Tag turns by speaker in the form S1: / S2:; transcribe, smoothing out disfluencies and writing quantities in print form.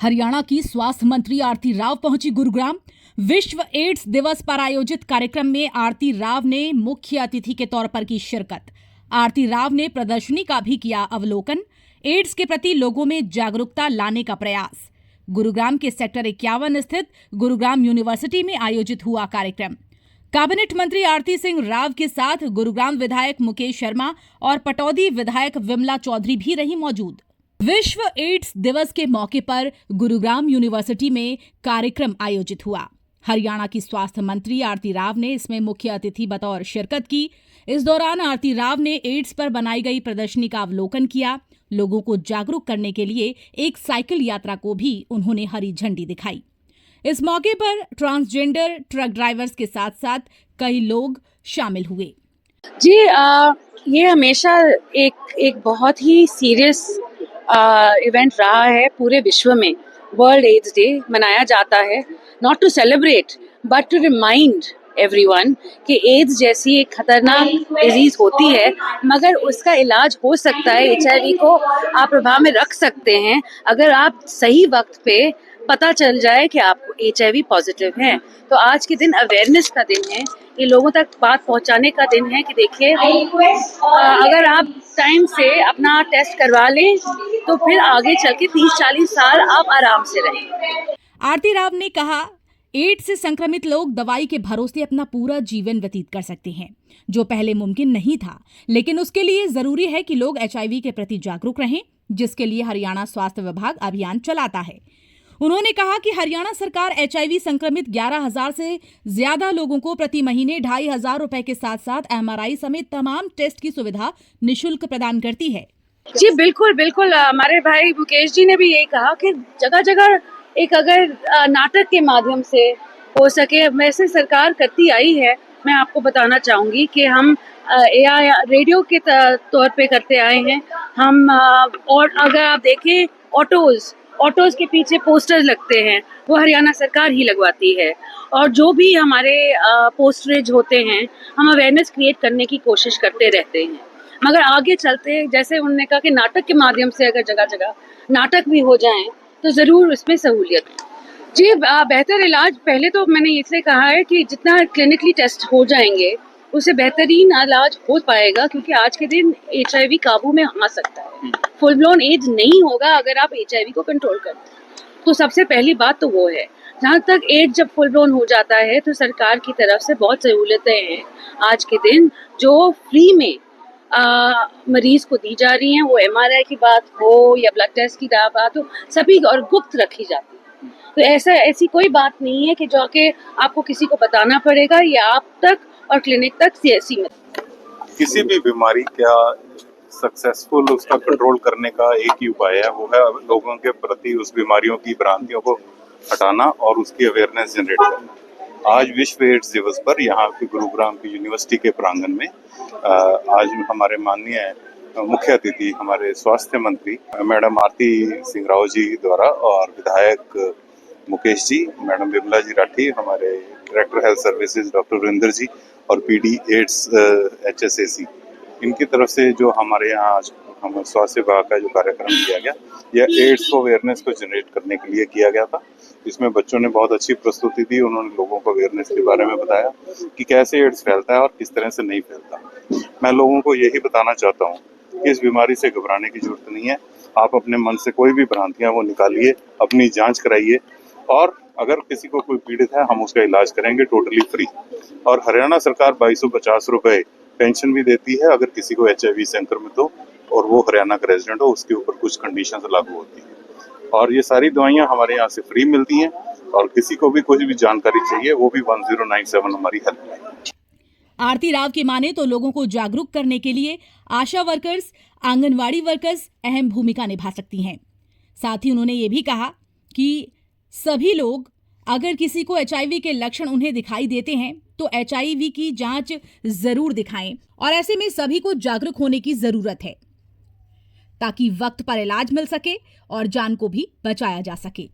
S1: हरियाणा की स्वास्थ्य मंत्री आरती राव पहुंची गुरुग्राम। विश्व एड्स दिवस पर आयोजित कार्यक्रम में आरती राव ने मुख्य अतिथि के तौर पर की शिरकत। आरती राव ने प्रदर्शनी का भी किया अवलोकन। एड्स के प्रति लोगों में जागरूकता लाने का प्रयास। गुरुग्राम के सेक्टर 51 स्थित गुरुग्राम यूनिवर्सिटी में आयोजित हुआ कार्यक्रम। कैबिनेट मंत्री आरती सिंह राव के साथ गुरुग्राम विधायक मुकेश शर्मा और पटौदी विधायक विमला चौधरी भी रही मौजूद। विश्व एड्स दिवस के मौके पर गुरुग्राम यूनिवर्सिटी में कार्यक्रम आयोजित हुआ। हरियाणा की स्वास्थ्य मंत्री आरती राव ने इसमें मुख्य अतिथि बतौर शिरकत की। इस दौरान आरती राव ने एड्स पर बनाई गई प्रदर्शनी का अवलोकन किया। लोगों को जागरूक करने के लिए एक साइकिल यात्रा को भी उन्होंने हरी झंडी दिखाई। इस मौके पर ट्रांसजेंडर ट्रक ड्राइवर्स के साथ साथ कई लोग शामिल हुए।
S2: जी ये हमेशा एक बहुत ही सीरियस इवेंट रहा है। पूरे विश्व में वर्ल्ड एड्स डे मनाया जाता है, not to celebrate but to remind everyone कि एड्स जैसी एक खतरनाक डिजीज होती है, मगर उसका इलाज हो सकता है। HIV को आप प्रभाव में रख सकते हैं अगर आप सही वक्त पे पता चल जाए कि आपको HIV पॉजिटिव है। तो आज के दिन अवेयरनेस का दिन है, ये लोगों तक बात पहुंचाने का दिन है कि देखिए अगर आप टाइम से अपना टेस्ट करवा लें तो फिर आगे चल के 30-40 साल आप आराम से रहें।
S1: आरती राव ने कहा, एड्स से संक्रमित लोग दवाई के भरोसे अपना पूरा जीवन व्यतीत कर सकते हैं, जो पहले मुमकिन नहीं था। लेकिन उसके लिए जरूरी है कि लोग HIV के प्रति जागरूक रहें, जिसके लिए हरियाणा स्वास्थ्य विभाग अभियान चलाता है। उन्होंने कहा कि हरियाणा सरकार HIV संक्रमित 11,000 से ज्यादा लोगों को प्रति महीने 2,500 रुपए के साथ साथ MRI समेत तमाम टेस्ट की सुविधा निःशुल्क प्रदान करती है।
S2: जी बिल्कुल बिल्कुल, हमारे भाई मुकेश जी ने भी यही कहा कि जगह जगह एक अगर नाटक के माध्यम से हो सके, वैसे सरकार करती आई है। मैं आपको बताना चाहूँगी कि हम रेडियो के तौर पे करते आए हैं हम। और अगर आप देखें ऑटोज़ के पीछे पोस्टर्स लगते हैं, वो हरियाणा सरकार ही लगवाती है। और जो भी हमारे पोस्टरेज होते हैं, हम अवेयरनेस क्रिएट करने की कोशिश करते रहते हैं। मगर आगे चलते, जैसे उन्होंने कहा कि नाटक के माध्यम से अगर जगह जगह नाटक भी हो जाएं तो ज़रूर उसमें सहूलियत। जी बेहतर इलाज, पहले तो मैंने इसलिए कहा है कि जितना क्लिनिकली टेस्ट हो जाएंगे उससे बेहतरीन इलाज हो पाएगा, क्योंकि आज के दिन HIV काबू में आ सकता है। फुल ब्लोन एड्स नहीं होगा अगर आप HIV को कंट्रोल करते हैं। तो सबसे पहली बात तो वो है। जहाँ तक एड्स जब फुल ब्लोन हो जाता है तो सरकार की तरफ से बहुत सहूलतें हैं आज के दिन, जो फ्री में मरीज को दी जा रही हैं। वो MRI की बात हो या ब्लड टेस्ट की बात हो, सभी और गुप्त रखी जाती है। तो ऐसी कोई बात नहीं है कि जो कि आपको किसी को बताना पड़ेगा, या आप तक और क्लिनिक तक सीमित।
S3: किसी भी बीमारी का सक्सेसफुल उसका कंट्रोल करने का एक ही उपाय है, वो है लोगों के प्रति उस बीमारियों की भ्रांतियों को हटाना और उसकी अवेयरनेस जनरेट करना। आज विश्व एड्स दिवस पर यहाँ के गुरुग्राम की यूनिवर्सिटी के प्रांगण में आज हमारे माननीय मुख्य अतिथि हमारे स्वास्थ्य मंत्री मैडम आरती सिंह राव जी द्वारा और विधायक मुकेश जी, मैडम विमला जी राठी, हमारे director health services doctor Virendra ji और PD एड्स HSAC, इनकी तरफ से जो हमारे यहाँ आज हम स्वास्थ्य विभाग का जो कार्यक्रम किया गया, यह एड्स को अवेयरनेस को जनरेट करने के लिए किया गया था। इसमें बच्चों ने बहुत अच्छी प्रस्तुति दी। उन्होंने लोगों को अवेयरनेस के बारे में बताया कि कैसे एड्स फैलता है और किस तरह से नहीं फैलता। मैं लोगों को यही बताना चाहता हूँ कि इस बीमारी से घबराने की जरूरत नहीं है। आप अपने मन से कोई भी भ्रांतियां वो निकालिए, अपनी जांच कराइए, और अगर किसी को कोई पीड़ित है हम उसका इलाज करेंगे टोटली फ्री। और हरियाणा सरकार 2250 रुपए पेंशन भी देती है अगर किसी को HIV संक्रमित हो और वो हरियाणा का रेजिडेंट हो, उसके ऊपर कुछ कंडीशंस लागू होती है। और ये सारी दवाइयां हमारे यहाँ से फ्री मिलती हैं, और किसी को भी कोई भी जानकारी चाहिए वो भी 1097 हमारी हेल्पलाइन।
S1: आरती राव की माने तो लोगों को जागरूक करने के लिए आशा वर्कर्स, आंगनवाड़ी वर्कर्स अहम भूमिका निभा सकती हैं। साथ ही उन्होंने ये भी कहा कि सभी लोग, अगर किसी को HIV के लक्षण उन्हें दिखाई देते हैं तो HIV की जांच जरूर दिखाएं, और ऐसे में सभी को जागरूक होने की जरूरत है ताकि वक्त पर इलाज मिल सके और जान को भी बचाया जा सके।